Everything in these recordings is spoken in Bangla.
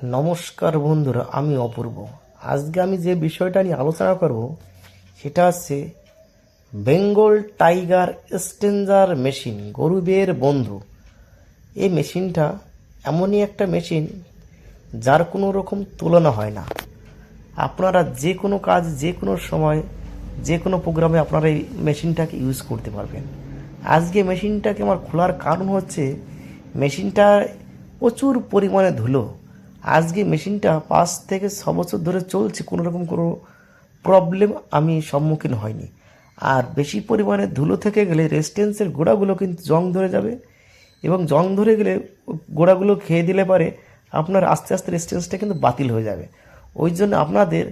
নমস্কার বন্ধুরা, আমি অপূর্ব। আজকে আমি যে বিষয়টা নিয়ে আলোচনা করব সেটা হচ্ছে বেঙ্গল টাইগার স্ট্রেঞ্জার মেশিন, গরুবের বন্ধু। এই মেশিনটা এমনই একটা মেশিন যার কোনো রকম তুলনা হয় না। আপনারা যে কোনো কাজ, যে কোনো সময়, যে কোনো প্রোগ্রামে আপনারা এই মেশিনটাকে ইউজ করতে পারবেন। আজকে মেশিনটাকে আমার খোলার কারণ হচ্ছে মেশিনটা প্রচুর পরিমাণে ধুলো। আজকে মেশিনটা 5 থেকে 6 বছর ধরে চলছে, কোনো রকম কোনো প্রবলেম আমি সম্মুখীন হয়নি। আর বেশি পরিমাণে ধুলো থেকে গেলে রেজিস্ট্যান্সের গোড়াগুলো কিন্তু জং ধরে যাবে, এবং জং ধরে গেলে গোড়াগুলো খেয়ে দিলে পারে আপনার আস্তে আস্তে রেজিস্ট্যান্সটা কিন্তু বাতিল হয়ে যাবে। ওই জন্য আপনাদের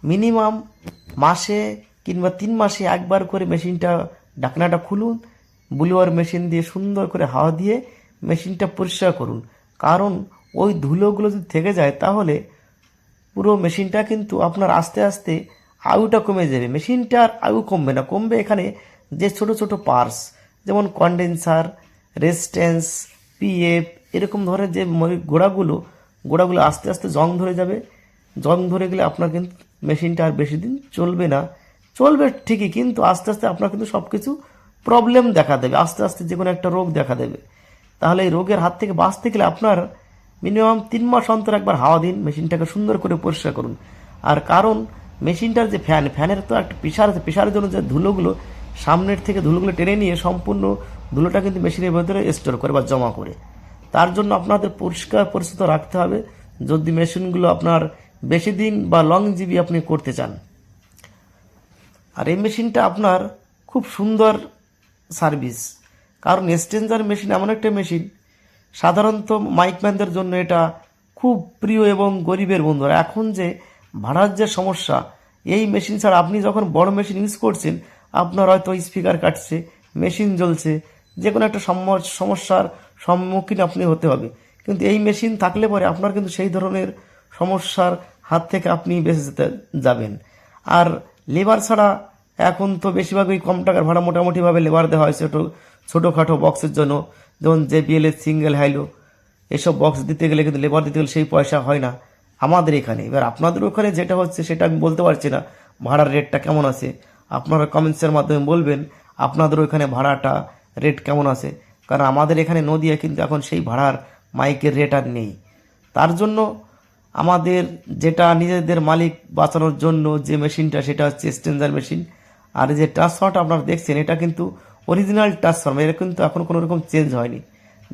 মিনিমাম মাসে কিংবা 3 মাসে একবার করে মেশিনটা ঢাকনাটা খুলুন, ব্লোয়ার মেশিন দিয়ে সুন্দর করে হাওয়া দিয়ে মেশিনটা পরিষ্কার করুন। কারণ ওই ধুলোগুলো যদি থেকে যায় তাহলে পুরো মেশিনটা কিন্তু আপনার আস্তে আস্তে আয়ুটা কমে যাবে। মেশিনটার আয়ু কমবে না, কমবে এখানে যে ছোট ছোট পার্টস, যেমন কন্ডেন্সার, রেজিস্ট্যান্স, পিএফ, এরকম ধরনের যে গোড়াগুলো আস্তে আস্তে জং ধরে যাবে। জং ধরে গেলে আপনার কিন্তু মেশিনটা আর বেশি দিন চলবে না। চলবে ঠিকই, কিন্তু আস্তে আস্তে আপনার কিন্তু সব কিছু প্রবলেম দেখা দেবে, আস্তে আস্তে যে কোনো একটা রোগ দেখা দেবে। তাহলে এই রোগের হাত থেকে বাঁচতে গেলে আপনার মিনিমাম 3 মাস অন্তর একবার হাওয়া দিন, মেশিনটাকে সুন্দর করে পরিষ্কার করুন। আর কারণ মেশিনটার যে ফ্যানের তো একটা প্রেশার আছে, প্রেশারের জন্য যে ধুলোগুলো সামনের থেকে ধুলোগুলো টেনে নিয়ে সম্পূর্ণ ধুলোটা কিন্তু মেশিনের ভেতরে স্টোর করে বা জমা করে। তার জন্য আপনাদের পরিষ্কার পরিচ্ছন্ন রাখতে হবে যদি মেশিনগুলো আপনার বেশি দিন বা লং জিবি আপনি করতে চান। আর এই মেশিনটা আপনার খুব সুন্দর সার্ভিস, কারণ স্ট্রেঞ্জার মেশিন এমন একটা মেশিন, সাধারণত মাইকম্যানদের জন্য এটা খুব প্রিয় এবং গরিবের বন্ধুরা। এখন যে ভাড়ার যে সমস্যা, এই মেশিন ছাড়া আপনি যখন বড় মেশিন ইউজ করছেন আপনার হয়তো স্পিকার কাটছে, মেশিন জ্বলছে, যে কোনো একটা সমস্যার সম্মুখীন আপনি হতে হবে। কিন্তু এই মেশিন থাকলে পরে আপনার কিন্তু সেই ধরনের সমস্যার হাত থেকে আপনি বেঁচে যেতে যাবেন। আর লেবার ছাড়া এখন তো বেশিরভাগই কম টাকার ভাড়া মোটামুটিভাবে লেবার দেওয়া হয় ছোটোখাটো বক্সের জন্য, যেমন JBL এর সিঙ্গেল হাইলো, এসব বক্স দিতে গেলে কিন্তু লেবার দিতে গেলে সেই পয়সা হয় না আমাদের এখানে। এবার আপনাদের ওখানে যেটা হচ্ছে সেটা আমি বলতে পারছি না, ভাড়ার রেটটা কেমন আছে আপনারা কমেন্টসের মাধ্যমে বলবেন আপনাদের ওইখানে ভাড়াটা রেট কেমন আছে। কারণ আমাদের এখানে নদিয়া কিন্তু এখন সেই ভাড়ার মাইকের রেট আর নেই। তার জন্য আমাদের যেটা নিজেদের মালিক বাঁচানোর জন্য যে মেশিনটা সেটা হচ্ছে স্ট্রেঞ্জার মেশিন। আর যে ট্রান্সফর্মারটা আপনারা দেখছেন এটা কিন্তু অরিজিনাল ট্রান্সফর্মার, এটা কিন্তু এখন কোনো রকম চেঞ্জ হয়নি।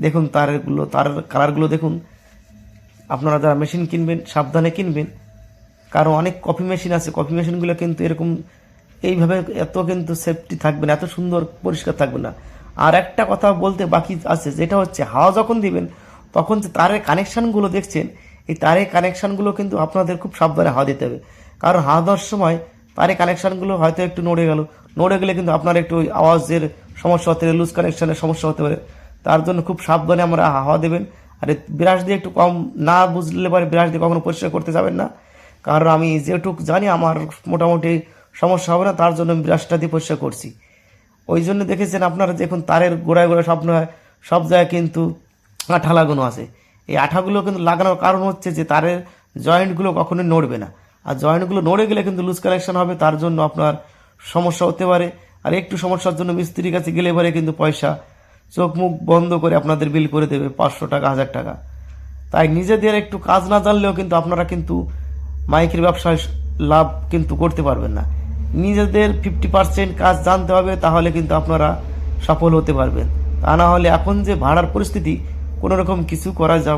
দেখুন তারের কালারগুলো দেখুন। আপনারা যারা মেশিন কিনবেন সাবধানে কিনবেন, কারণ অনেক কপি মেশিন আছে, কপি মেশিনগুলো কিন্তু এরকম এইভাবে এত কিন্তু সেফটি থাকবে না, এত সুন্দর পরিষ্কার থাকবে না। আর একটা কথা বলতে বাকি আছে, যেটা হচ্ছে হাওয়া যখন দিবেন তখন যে তারের কানেকশানগুলো দেখছেন, এই তারের কানেকশানগুলো কিন্তু আপনাদের খুব সাবধানে হাওয়া দিতে হবে। কারণ হাওয়া দেওয়ার সময় তারের কানেকশানগুলো হয়তো একটু নড়ে গেলে কিন্তু আপনার একটু আওয়াজের সমস্যা হতে পারে, লুজ কানেকশানের সমস্যা হতে পারে। তার জন্য খুব সাবধানে আমরা হাওয়া দেবেন। আর ব্রাশ দিয়ে একটু কম না বুঝলে পরে ব্রাশ দিয়ে কখনো পরিষ্কার করতে যাবেন না, কারণ আমি যেটুকু জানি আমার মোটামুটি সমস্যা হবে না, তার জন্য আমি ব্রাশটা দিয়ে পরিষ্কার করছি। ওই জন্য দেখেছেন আপনারা দেখুন তারের গোড়ায় সব জায়গায় কিন্তু আঠা লাগানো আছে। এই আঠাগুলো কিন্তু লাগানোর কারণ হচ্ছে যে তারের জয়েন্টগুলো কখনোই নড়বে না, আর জয়েন্টগুলো নড়ে গেলে কিন্তু লুজ কানেকশন হবে, তার জন্য আপনার সমস্যা হতে পারে। আর একটু সমস্যার জন্য মিস্ত্রির কাছে গেলে পরে কিন্তু পয়সা চোখ মুখ বন্ধ করে আপনাদের বিল করে দেবে 500 টাকা, 1000 টাকা। তাই নিজেদের একটু কাজ না জানলেও কিন্তু আপনারা কিন্তু মাইকের ব্যবসায় লাভ কিন্তু করতে পারবেন না। নিজেদের 50% কাজ জানতে হবে, তাহলে কিন্তু আপনারা সফল হতে পারবেন। তা না হলে এখন যে ভাড়ার পরিস্থিতি, কোনো রকম কিছু করা যাবে